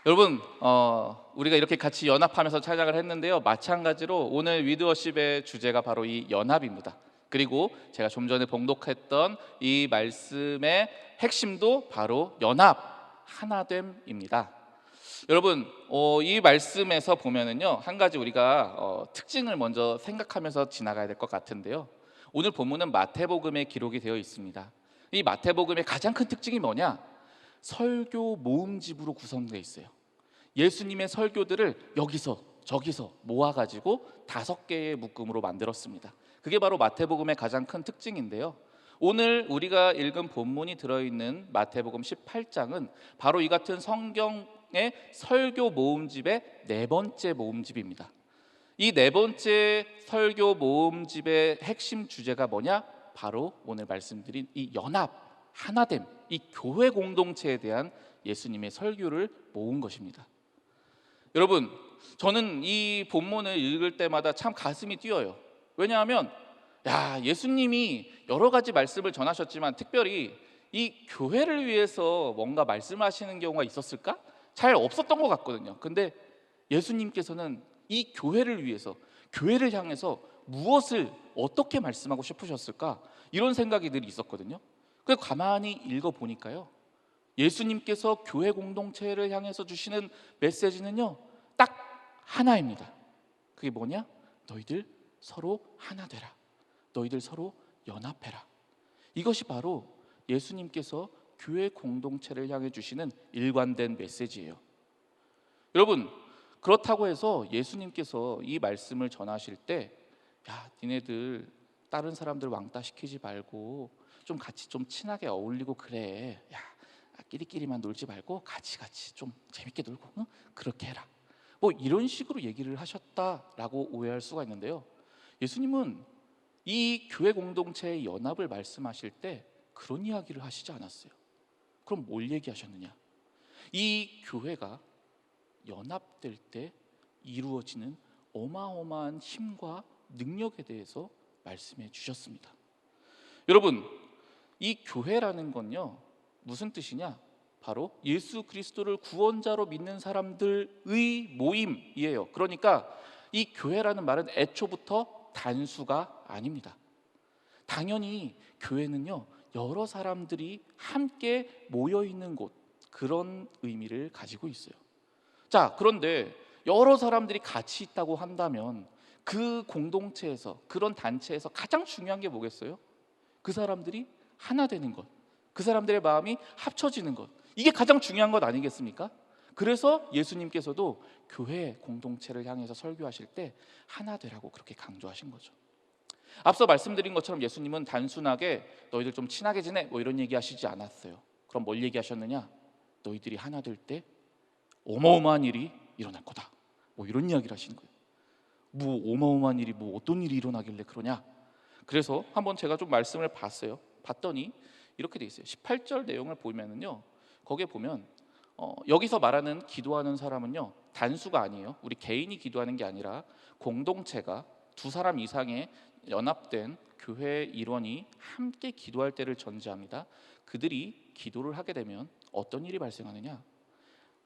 여러분, 우리가 이렇게 같이 연합하면서 찬양을 했는데요. 마찬가지로 오늘 위드워십의 주제가 바로 이 연합입니다. 그리고 제가 좀 전에 봉독했던 이 말씀의 핵심도 바로 연합, 하나됨입니다. 여러분, 이 말씀에서 보면은요, 한 가지 우리가 특징을 먼저 생각하면서 지나가야 될 것 같은데요. 오늘 본문은 마태복음에 기록이 되어 있습니다. 이 마태복음의 가장 큰 특징이 뭐냐? 설교 모음집으로 구성되어 있어요. 예수님의 설교들을 여기서 저기서 모아가지고 5개의 묶음으로 만들었습니다. 그게 바로 마태복음의 가장 큰 특징인데요. 오늘 우리가 읽은 본문이 들어있는 마태복음 18장은 바로 이 같은 성경의 설교 모음집의 4번째 모음집입니다. 이 4번째 설교 모음집의 핵심 주제가 뭐냐? 바로 오늘 말씀드린 이 연합, 하나됨, 이 교회 공동체에 대한 예수님의 설교를 모은 것입니다. 여러분, 저는 이 본문을 읽을 때마다 참 가슴이 뛰어요. 왜냐하면 예수님이 여러 가지 말씀을 전하셨지만 특별히 이 교회를 위해서 뭔가 말씀하시는 경우가 있었을까? 잘 없었던 것 같거든요. 근데 예수님께서는 이 교회를 위해서, 교회를 향해서 무엇을 어떻게 말씀하고 싶으셨을까? 이런 생각이 늘 있었거든요. 그래서 가만히 읽어보니까요, 예수님께서 교회 공동체를 향해서 주시는 메시지는요, 딱 하나입니다. 그게 뭐냐? 너희들 서로 하나 되라. 너희들 서로 연합해라. 이것이 바로 예수님께서 교회 공동체를 향해 주시는 일관된 메시지예요. 여러분, 그렇다고 해서 예수님께서 이 말씀을 전하실 때 니네들 다른 사람들 왕따 시키지 말고 좀 같이 좀 친하게 어울리고 그래. 끼리끼리만 놀지 말고 같이 좀 재밌게 놀고, 응? 그렇게 해라. 뭐 이런 식으로 얘기를 하셨다라고 오해할 수가 있는데요. 예수님은 이 교회 공동체의 연합을 말씀하실 때 그런 이야기를 하시지 않았어요. 그럼 뭘 얘기하셨느냐? 이 교회가 연합될 때 이루어지는 어마어마한 힘과 능력에 대해서 말씀해 주셨습니다. 여러분, 이 교회라는 건요, 무슨 뜻이냐? 바로 예수 그리스도를 구원자로 믿는 사람들의 모임이에요. 그러니까 이 교회라는 말은 애초부터 단수가 아닙니다. 당연히 교회는요, 여러 사람들이 함께 모여 있는 곳, 그런 의미를 가지고 있어요. 자, 그런데 여러 사람들이 같이 있다고 한다면 그 공동체에서, 그런 단체에서 가장 중요한 게 뭐겠어요? 그 사람들이 하나 되는 것, 그 사람들의 마음이 합쳐지는 것, 이게 가장 중요한 것 아니겠습니까? 그래서 예수님께서도 교회 공동체를 향해서 설교하실 때 하나 되라고 그렇게 강조하신 거죠. 앞서 말씀드린 것처럼 예수님은 단순하게 너희들 좀 친하게 지내 뭐 이런 얘기 하시지 않았어요. 그럼 뭘 얘기하셨느냐? 너희들이 하나 될 때 어마어마한 일이 일어날 거다, 뭐 이런 이야기를 하시는 거예요. 뭐 어마어마한 일이, 뭐 어떤 일이 일어나길래 그러냐? 그래서 한번 제가 좀 말씀을 봤더니 이렇게 돼 있어요. 18절 내용을 보면은요, 거기에 보면 여기서 말하는 기도하는 사람은요, 단수가 아니에요. 우리 개인이 기도하는 게 아니라 공동체가 2사람 이상의 연합된 교회 일원이 함께 기도할 때를 전제합니다. 그들이 기도를 하게 되면 어떤 일이 발생하느냐?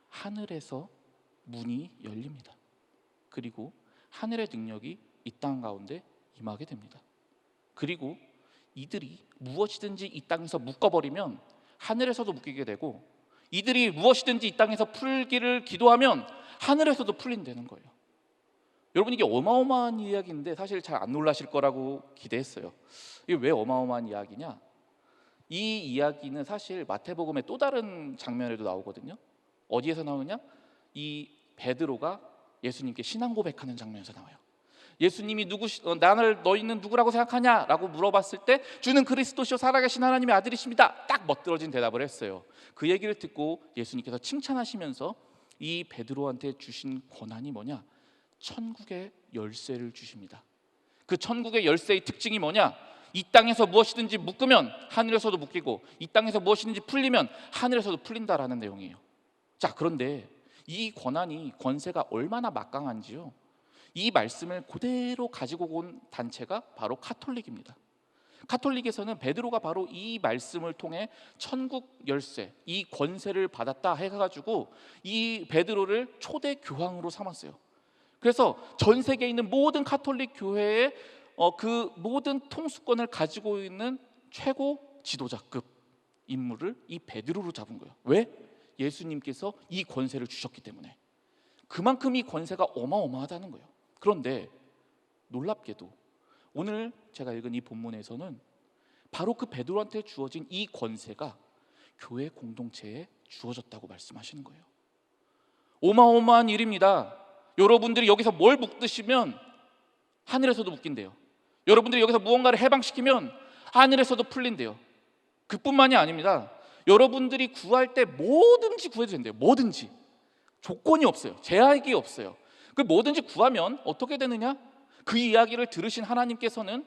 하늘에서 문이 열립니다. 그리고 하늘의 능력이 이 땅 가운데 임하게 됩니다. 그리고 이들이 무엇이든지 이 땅에서 묶어버리면 하늘에서도 묶이게 되고, 이들이 무엇이든지 이 땅에서 풀기를 기도하면 하늘에서도 풀린다는 거예요. 여러분, 이게 어마어마한 이야기인데 사실 잘 안 놀라실 거라고 기대했어요. 이게 왜 어마어마한 이야기냐? 이 이야기는 사실 마태복음의 또 다른 장면에도 나오거든요. 어디에서 나오느냐? 이 베드로가 예수님께 신앙 고백하는 장면에서 나와요. 예수님이 나를 너희는 누구라고 생각하냐? 라고 물어봤을 때 주는 그리스도시요 살아계신 하나님의 아들이십니다. 딱 멋들어진 대답을 했어요. 그 얘기를 듣고 예수님께서 칭찬하시면서 이 베드로한테 주신 권한이 뭐냐? 천국의 열쇠를 주십니다. 그 천국의 열쇠의 특징이 뭐냐? 이 땅에서 무엇이든지 묶으면 하늘에서도 묶이고, 이 땅에서 무엇이든지 풀리면 하늘에서도 풀린다라는 내용이에요. 자, 그런데 이 권세가 얼마나 막강한지요, 이 말씀을 그대로 가지고 온 단체가 바로 카톨릭입니다. 카톨릭에서는 베드로가 바로 이 말씀을 통해 천국 열쇠, 이 권세를 받았다 해가지고 이 베드로를 초대 교황으로 삼았어요. 그래서 전 세계에 있는 모든 카톨릭 교회의 그 모든 통수권을 가지고 있는 최고 지도자급 인물을 이 베드로로 잡은 거예요. 왜? 예수님께서 이 권세를 주셨기 때문에. 그만큼 이 권세가 어마어마하다는 거예요. 그런데 놀랍게도 오늘 제가 읽은 이 본문에서는 바로 그 베드로한테 주어진 이 권세가 교회 공동체에 주어졌다고 말씀하시는 거예요. 어마어마한 일입니다. 여러분들이 여기서 뭘 묶으시면 하늘에서도 묶인대요. 여러분들이 여기서 무언가를 해방시키면 하늘에서도 풀린대요. 그뿐만이 아닙니다. 여러분들이 구할 때 뭐든지 구해도 된대요. 뭐든지. 조건이 없어요. 제약이 없어요. 그 뭐든지 구하면 어떻게 되느냐? 그 이야기를 들으신 하나님께서는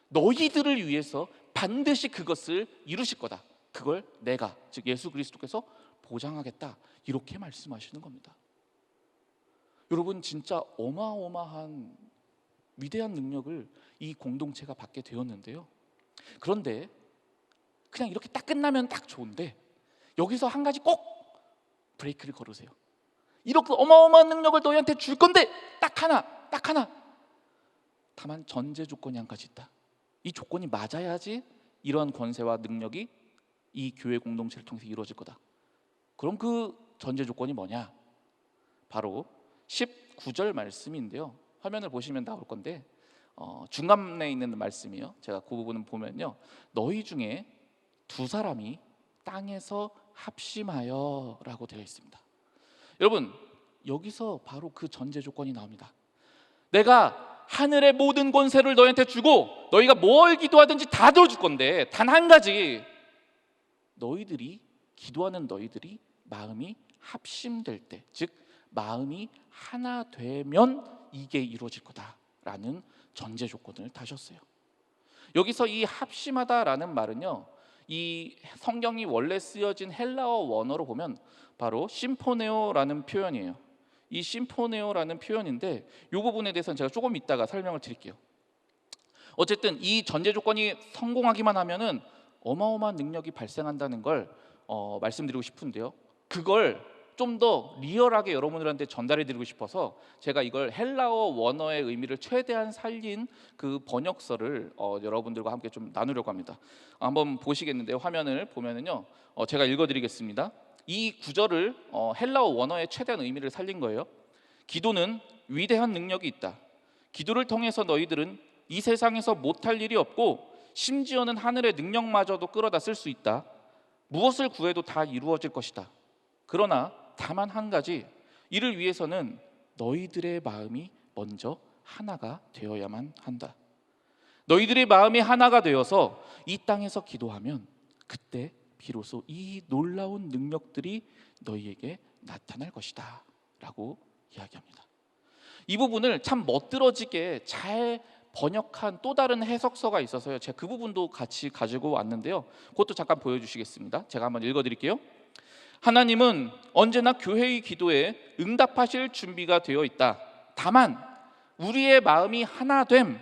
너희들을 위해서 반드시 그것을 이루실 거다. 그걸 내가, 즉 예수 그리스도께서 보장하겠다. 이렇게 말씀하시는 겁니다. 여러분, 진짜 어마어마한 위대한 능력을 이 공동체가 받게 되었는데요. 그런데 그냥 이렇게 딱 끝나면 딱 좋은데 여기서 한 가지 꼭 브레이크를 걸으세요. 이렇게 어마어마한 능력을 너희한테 줄 건데 딱 하나. 다만 전제 조건이 한 가지 있다. 이 조건이 맞아야지 이러한 권세와 능력이 이 교회 공동체를 통해서 이루어질 거다. 그럼 그 전제 조건이 뭐냐? 바로 19절 말씀인데요. 화면을 보시면 나올 건데 중간에 있는 말씀이에요. 제가 그 부분을 보면요, 너희 중에 두 사람이 땅에서 합심하여 라고 되어 있습니다. 여러분, 여기서 바로 그 전제 조건이 나옵니다. 내가 하늘의 모든 권세를 너희한테 주고 너희가 뭘 기도하든지 다 들어줄 건데 단 한 가지, 너희들이 기도하는 너희들이 마음이 합심될 때, 즉 마음이 하나 되면 이게 이루어질 거다라는 전제 조건을 다셨어요. 여기서 이 합심하다라는 말은요, 이 성경이 원래 쓰여진 헬라어 원어로 보면 바로 심포네오라는 표현이에요. 이 심포네오라는 표현인데 이 부분에 대해서는 제가 조금 이따가 설명을 드릴게요. 어쨌든 이 전제 조건이 성공하기만 하면은 어마어마한 능력이 발생한다는 걸 말씀드리고 싶은데요. 그걸 좀 더 리얼하게 여러분들한테 전달해 드리고 싶어서 제가 이걸 헬라어 원어의 의미를 최대한 살린 그 번역서를 여러분들과 함께 좀 나누려고 합니다. 한번 보시겠는데요. 화면을 보면은요, 제가 읽어 드리겠습니다. 이 구절을 헬라어 원어의 최대한 의미를 살린 거예요. 기도는 위대한 능력이 있다. 기도를 통해서 너희들은 이 세상에서 못할 일이 없고 심지어는 하늘의 능력마저도 끌어다 쓸 수 있다. 무엇을 구해도 다 이루어질 것이다. 그러나 다만 한 가지, 이를 위해서는 너희들의 마음이 먼저 하나가 되어야만 한다. 너희들의 마음이 하나가 되어서 이 땅에서 기도하면 그때 비로소 이 놀라운 능력들이 너희에게 나타날 것이다 라고 이야기합니다. 이 부분을 참 멋들어지게 잘 번역한 또 다른 해석서가 있어서요, 제가 그 부분도 같이 가지고 왔는데요, 그것도 잠깐 보여주시겠습니다. 제가 한번 읽어드릴게요. 하나님은 언제나 교회의 기도에 응답하실 준비가 되어 있다. 다만 우리의 마음이 하나됨,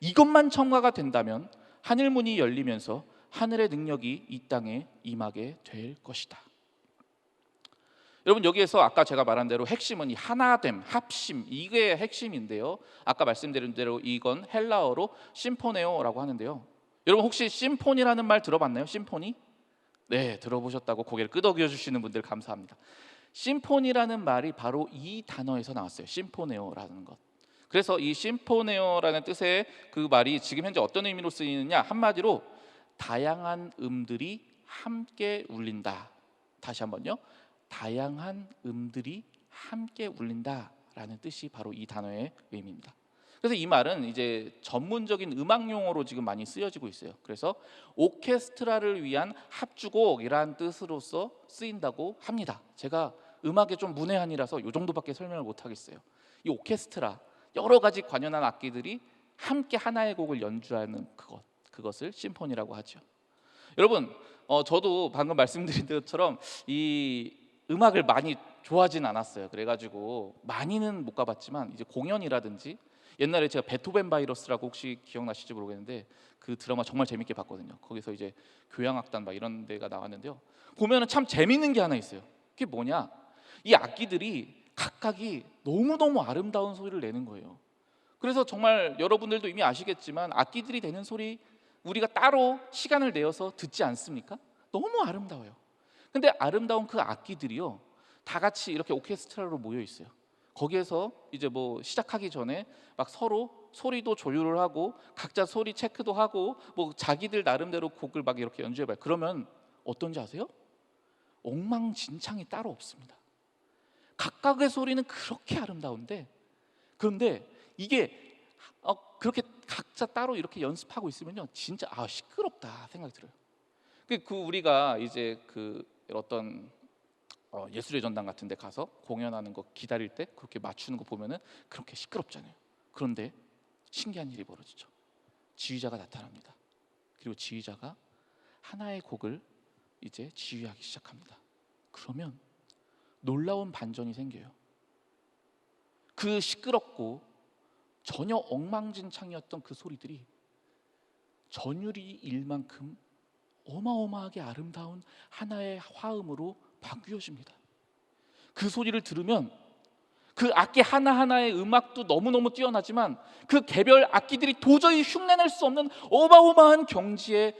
이것만 첨가가 된다면 하늘 문이 열리면서 하늘의 능력이 이 땅에 임하게 될 것이다. 여러분, 여기에서 아까 제가 말한 대로 핵심은 이 하나됨, 합심, 이게 핵심인데요, 아까 말씀드린 대로 이건 헬라어로 심포네오라고 하는데요. 여러분, 혹시 심포니라는 말 들어봤나요? 심포니? 네, 들어보셨다고 고개를 끄덕여 주시는 분들 감사합니다. 심포니라는 말이 바로 이 단어에서 나왔어요. 심포네오라는 것. 그래서 이 심포네오라는 뜻의 그 말이 지금 현재 어떤 의미로 쓰이느냐, 한마디로 다양한 음들이 함께 울린다. 다시 한번요, 다양한 음들이 함께 울린다라는 뜻이 바로 이 단어의 의미입니다. 그래서 이 말은 이제 전문적인 음악 용어로 지금 많이 쓰여지고 있어요. 그래서 오케스트라를 위한 합주곡이라는 뜻으로서 쓰인다고 합니다. 제가 음악에 좀 문외한이라서 이 정도밖에 설명을 못 하겠어요. 이 오케스트라, 여러 가지 관현한 악기들이 함께 하나의 곡을 연주하는 그것을 심포니라고 하죠. 여러분, 저도 방금 말씀드린 것처럼 이 음악을 많이 좋아하진 않았어요. 그래가지고 많이는 못 가봤지만 이제 공연이라든지 옛날에 제가 베토벤 바이러스라고 혹시 기억나실지 모르겠는데 그 드라마 정말 재밌게 봤거든요. 거기서 이제 교향악단 막 이런 데가 나왔는데요. 보면은 참 재밌는 게 하나 있어요. 그게 뭐냐? 이 악기들이 각각이 너무너무 아름다운 소리를 내는 거예요. 그래서 정말 여러분들도 이미 아시겠지만 악기들이 내는 소리 우리가 따로 시간을 내어서 듣지 않습니까? 너무 아름다워요. 근데 아름다운 그 악기들이요, 다 같이 이렇게 오케스트라로 모여 있어요. 거기에서 이제 뭐 시작하기 전에 막 서로 소리도 조율을 하고 각자 소리 체크도 하고 뭐 자기들 나름대로 곡을 막 이렇게 연주해봐요. 그러면 어떤지 아세요? 엉망진창이 따로 없습니다. 각각의 소리는 그렇게 아름다운데, 그런데 이게 그렇게 각자 따로 이렇게 연습하고 있으면요, 진짜 시끄럽다 생각이 들어요. 그 우리가 이제 그 어떤 예술의 전당 같은 데 가서 공연하는 거 기다릴 때 그렇게 맞추는 거 보면은 그렇게 시끄럽잖아요. 그런데 신기한 일이 벌어지죠. 지휘자가 나타납니다. 그리고 지휘자가 하나의 곡을 이제 지휘하기 시작합니다. 그러면 놀라운 반전이 생겨요. 그 시끄럽고 전혀 엉망진창이었던 그 소리들이 전율이 일 만큼 어마어마하게 아름다운 하나의 화음으로 바뀌어집니다. 그 소리를 들으면 그 악기 하나하나의 음악도 너무너무 뛰어나지만 그 개별 악기들이 도저히 흉내낼 수 없는 어마어마한 경지의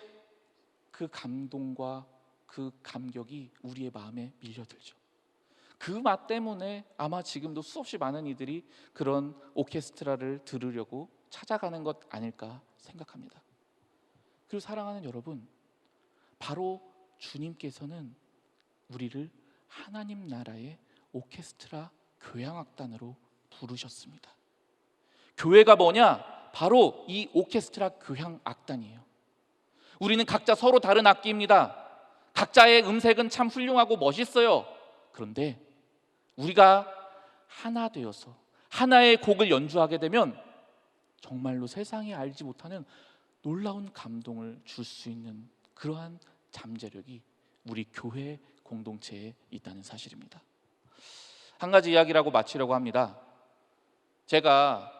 그 감동과 그 감격이 우리의 마음에 밀려들죠. 그 맛 때문에 아마 지금도 수없이 많은 이들이 그런 오케스트라를 들으려고 찾아가는 것 아닐까 생각합니다. 그리고 사랑하는 여러분, 바로 주님께서는 우리를 하나님 나라의 오케스트라 교향악단으로 부르셨습니다. 교회가 뭐냐? 바로 이 오케스트라 교향악단이에요. 우리는 각자 서로 다른 악기입니다. 각자의 음색은 참 훌륭하고 멋있어요. 그런데 우리가 하나 되어서 하나의 곡을 연주하게 되면 정말로 세상이 알지 못하는 놀라운 감동을 줄 수 있는 그러한 잠재력이 우리 교회 공동체에 있다는 사실입니다. 한 가지 이야기라고 마치려고 합니다. 제가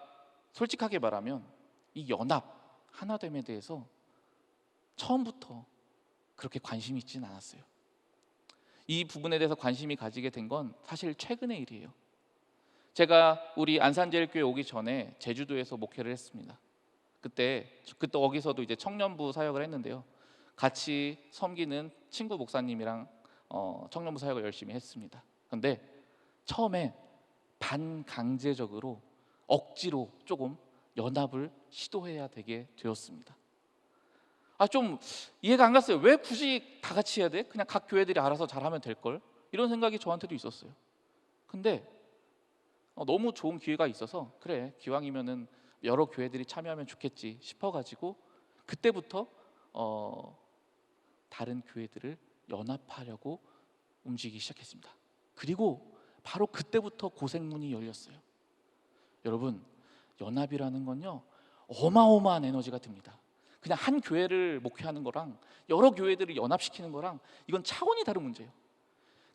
솔직하게 말하면 이 연합, 하나됨에 대해서 처음부터 그렇게 관심이 있지는 않았어요. 이 부분에 대해서 관심이 가지게 된 건 사실 최근의 일이에요. 제가 우리 안산제일교회 오기 전에 제주도에서 목회를 했습니다. 그때 거기서도 이제 청년부 사역을 했는데요. 같이 섬기는 친구 목사님이랑 청년부 사역을 열심히 했습니다. 그런데 처음에 반강제적으로 억지로 조금 연합을 시도해야 되게 되었습니다. 좀 이해가 안 갔어요. 왜 굳이 다 같이 해야 돼? 그냥 각 교회들이 알아서 잘하면 될걸? 이런 생각이 저한테도 있었어요. 근데 너무 좋은 기회가 있어서 그래, 기왕이면은 여러 교회들이 참여하면 좋겠지 싶어가지고 그때부터 다른 교회들을 연합하려고 움직이기 시작했습니다. 그리고 바로 그때부터 고생문이 열렸어요. 여러분, 연합이라는 건요, 어마어마한 에너지가 듭니다. 그냥 한 교회를 목회하는 거랑 여러 교회들을 연합시키는 거랑 이건 차원이 다른 문제예요.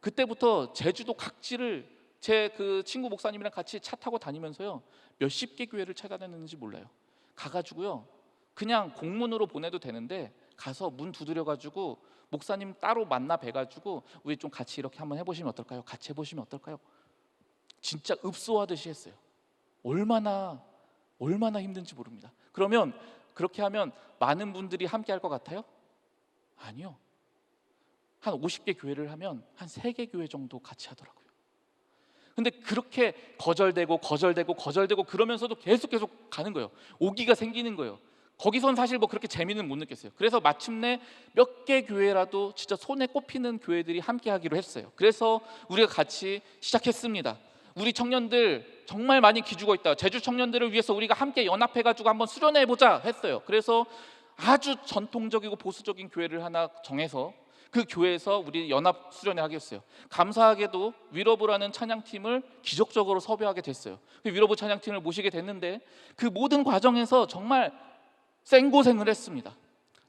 그때부터 제주도 각지를 제 그 친구 목사님이랑 같이 차 타고 다니면서요, 몇십 개 교회를 찾아다녔는지 몰라요. 가가지고요, 그냥 공문으로 보내도 되는데 가서 문 두드려가지고 목사님 따로 만나 뵈가지고 우리 좀 같이 이렇게 한번 해보시면 어떨까요? 같이 해보시면 어떨까요? 진짜 읍소하듯이 했어요. 얼마나 힘든지 모릅니다. 그러면 그렇게 하면 많은 분들이 함께 할 것 같아요? 아니요. 한 50개 교회를 하면 한 3개 교회 정도 같이 하더라고요. 근데 그렇게 거절되고 그러면서도 계속 가는 거예요. 오기가 생기는 거예요. 거기선 사실 뭐 그렇게 재미는 못 느꼈어요. 그래서 마침내 몇 개 교회라도 진짜 손에 꼽히는 교회들이 함께 하기로 했어요. 그래서 우리가 같이 시작했습니다. 우리 청년들 정말 많이 기죽어 있다. 제주 청년들을 위해서 우리가 함께 연합해가지고 한번 수련해보자 했어요. 그래서 아주 전통적이고 보수적인 교회를 하나 정해서 그 교회에서 우리 연합 수련회 하게 했어요. 감사하게도 위러브라는 찬양팀을 기적적으로 섭외하게 됐어요. 그 위러브 찬양팀을 모시게 됐는데 그 모든 과정에서 정말 생고생을 했습니다.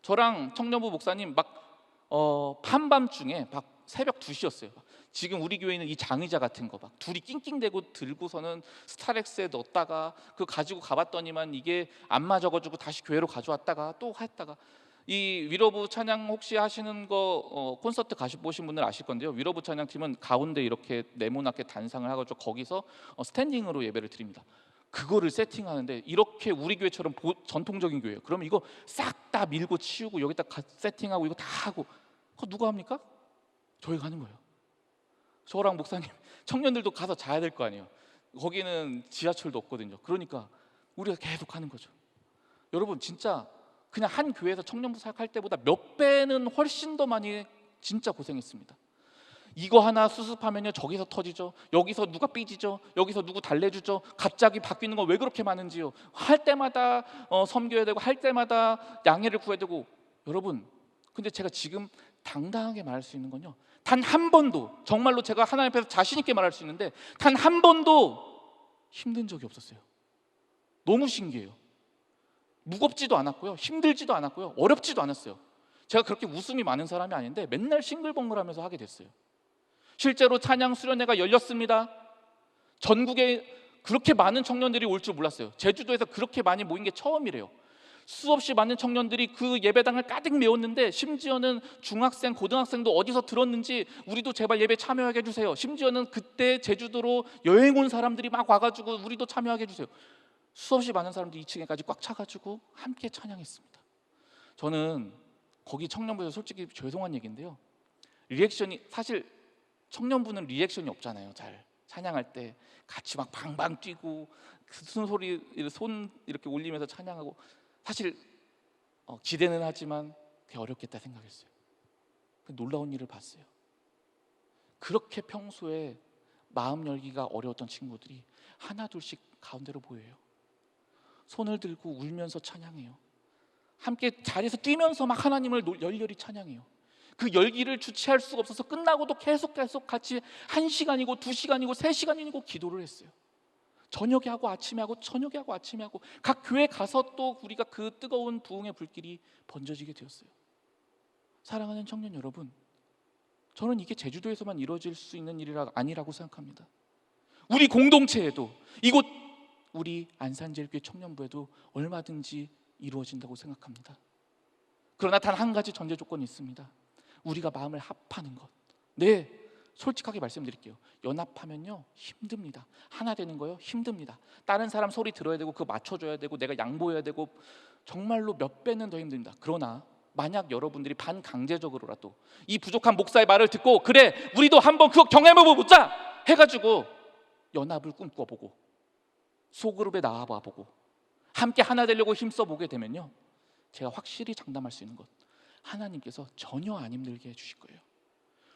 저랑 청년부 목사님 막 한밤중에 막 새벽 2시였어요. 지금 우리 교회는 이 장의자 같은 거 막 둘이 낑낑대고 들고서는 스타렉스에 넣었다가 그 가지고 가봤더니만 이게 안 맞아가지고 다시 교회로 가져왔다가 또 했다가. 이 위로부 찬양 혹시 하시는 거 콘서트 보신 분들 아실 건데요. 위로부 찬양 팀은 가운데 이렇게 네모나게 단상을 하가지고 거기서 스탠딩으로 예배를 드립니다. 그거를 세팅하는데 이렇게 우리 교회처럼 전통적인 교회예요. 그러면 이거 싹 다 밀고 치우고 여기다 세팅하고 이거 다 하고 그거 누가 합니까? 저희가 하는 거예요. 저랑 목사님, 청년들도 가서 자야 될 거 아니에요. 거기는 지하철도 없거든요. 그러니까 우리가 계속 하는 거죠. 여러분 진짜 그냥 한 교회에서 청년부 사역할 때보다 몇 배는 훨씬 더 많이 진짜 고생했습니다. 이거 하나 수습하면요 저기서 터지죠, 여기서 누가 삐지죠, 여기서 누구 달래주죠, 갑자기 바뀌는 거 왜 그렇게 많은지요. 할 때마다 섬겨야 되고 할 때마다 양해를 구해야 되고. 여러분 근데 제가 지금 당당하게 말할 수 있는 건요, 단 한 번도, 정말로 제가 하나님 앞에서 자신 있게 말할 수 있는데 단 한 번도 힘든 적이 없었어요. 너무 신기해요. 무겁지도 않았고요, 힘들지도 않았고요, 어렵지도 않았어요. 제가 그렇게 웃음이 많은 사람이 아닌데 맨날 싱글벙글하면서 하게 됐어요. 실제로 찬양 수련회가 열렸습니다. 전국에 그렇게 많은 청년들이 올 줄 몰랐어요. 제주도에서 그렇게 많이 모인 게 처음이래요. 수없이 많은 청년들이 그 예배당을 가득 메웠는데 심지어는 중학생, 고등학생도 어디서 들었는지 우리도 제발 예배 참여하게 해주세요. 심지어는 그때 제주도로 여행 온 사람들이 막 와가지고 우리도 참여하게 해주세요. 수없이 많은 사람들이 2층에까지 꽉 차가지고 함께 찬양했습니다. 저는 거기 청년부에서 솔직히 죄송한 얘기인데요, 리액션이, 사실 청년부는 리액션이 없잖아요. 잘 찬양할 때 같이 막 방방 뛰고 큰 소리 손 이렇게 올리면서 찬양하고, 사실 기대는 하지만 되게 어렵겠다 생각했어요. 놀라운 일을 봤어요. 그렇게 평소에 마음 열기가 어려웠던 친구들이 하나 둘씩 가운데로 모여요. 손을 들고 울면서 찬양해요. 함께 자리에서 뛰면서 막 하나님을 열렬히 찬양해요. 그 열기를 주체할 수가 없어서 끝나고도 계속 같이 1시간이고 2시간이고 3시간이고 기도를 했어요. 저녁에 하고 아침에 하고 저녁에 하고 아침에 하고 각 교회 가서 또 우리가 그 뜨거운 부흥의 불길이 번져지게 되었어요. 사랑하는 청년 여러분, 저는 이게 제주도에서만 이루어질 수 있는 일이 아니라고 생각합니다. 우리 공동체에도, 이곳 우리 안산제일교회 청년부에도 얼마든지 이루어진다고 생각합니다. 그러나 단 한 가지 전제 조건이 있습니다. 우리가 마음을 합하는 것. 네, 솔직하게 말씀드릴게요. 연합하면요 힘듭니다. 하나 되는 거요 힘듭니다. 다른 사람 소리 들어야 되고 그거 맞춰줘야 되고 내가 양보해야 되고 정말로 몇 배는 더 힘듭니다. 그러나 만약 여러분들이 반강제적으로라도 이 부족한 목사의 말을 듣고 그래 우리도 한번 그거 경험해보자 해가지고 연합을 꿈꿔보고 소그룹에 나와봐보고 함께 하나 되려고 힘써보게 되면요, 제가 확실히 장담할 수 있는 것, 하나님께서 전혀 안 힘들게 해주실 거예요.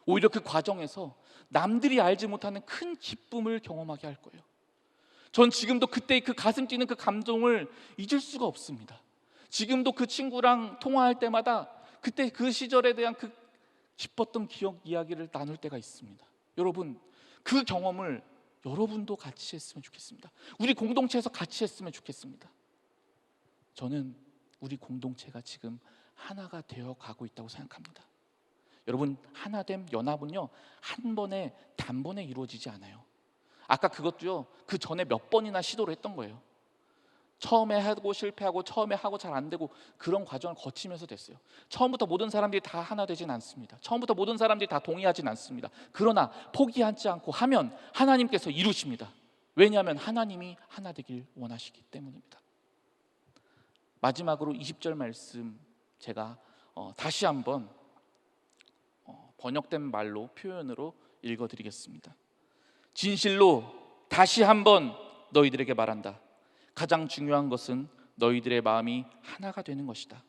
오히려 그 과정에서 남들이 알지 못하는 큰 기쁨을 경험하게 할 거예요. 전 지금도 그때 그 가슴 뛰는 그 감동을 잊을 수가 없습니다. 지금도 그 친구랑 통화할 때마다 그때 그 시절에 대한 그 기뻤던 기억 이야기를 나눌 때가 있습니다. 여러분 그 경험을 여러분도 같이 했으면 좋겠습니다. 우리 공동체에서 같이 했으면 좋겠습니다. 저는 우리 공동체가 지금 하나가 되어 가고 있다고 생각합니다. 여러분 하나됨 연합은요 한 번에 단번에 이루어지지 않아요. 아까 그것도요 그 전에 몇 번이나 시도를 했던 거예요. 처음에 하고 실패하고 처음에 하고 잘 안 되고 그런 과정을 거치면서 됐어요. 처음부터 모든 사람들이 다 하나 되진 않습니다. 처음부터 모든 사람들이 다 동의하진 않습니다. 그러나 포기하지 않고 하면 하나님께서 이루십니다. 왜냐하면 하나님이 하나 되길 원하시기 때문입니다. 마지막으로 20절 말씀 제가 다시 한번 번역된 말로 표현으로 읽어드리겠습니다. 진실로 다시 한번 너희들에게 말한다. 가장 중요한 것은 너희들의 마음이 하나가 되는 것이다.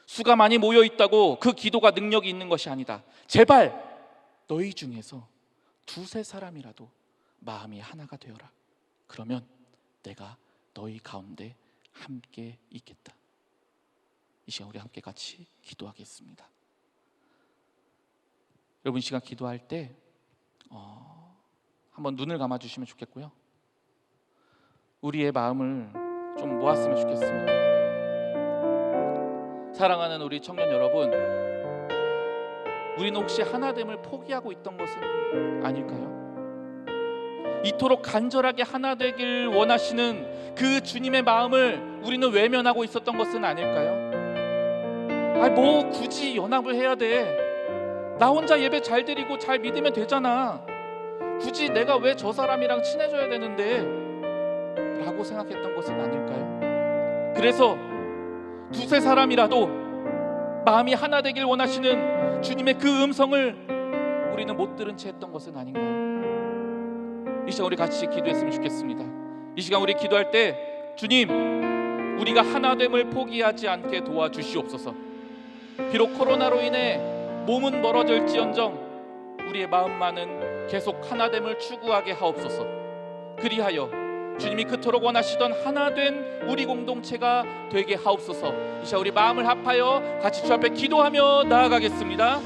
수가 많이 모여 있다고 그 기도가 능력이 있는 것이 아니다. 제발 너희 중에서 두세 사람이라도 마음이 하나가 되어라. 그러면 내가 너희 가운데 함께 있겠다. 이 시간 우리 함께 같이 기도하겠습니다. 여러분 이 시간 기도할 때 한번 눈을 감아주시면 좋겠고요, 우리의 마음을 좀 모았으면 좋겠습니다. 사랑하는 우리 청년 여러분, 우리는 혹시 하나됨을 포기하고 있던 것은 아닐까요? 이토록 간절하게 하나 되길 원하시는 그 주님의 마음을 우리는 외면하고 있었던 것은 아닐까요? 뭐 굳이 연합을 해야 돼? 나 혼자 예배 잘 드리고 잘 믿으면 되잖아. 굳이 내가 왜 저 사람이랑 친해져야 되는데? 라고 생각했던 것은 아닐까요? 그래서 두세 사람이라도 마음이 하나 되길 원하시는 주님의 그 음성을 우리는 못 들은 채 했던 것은 아닌가요? 이 시간 우리 같이 기도했으면 좋겠습니다. 이 시간 우리 기도할 때 주님, 우리가 하나됨을 포기하지 않게 도와주시옵소서. 비록 코로나로 인해 몸은 멀어질지언정 우리의 마음만은 계속 하나됨을 추구하게 하옵소서. 그리하여 주님이 그토록 원하시던 하나된 우리 공동체가 되게 하옵소서. 이 시간 우리 마음을 합하여 같이 주 앞에 기도하며 나아가겠습니다.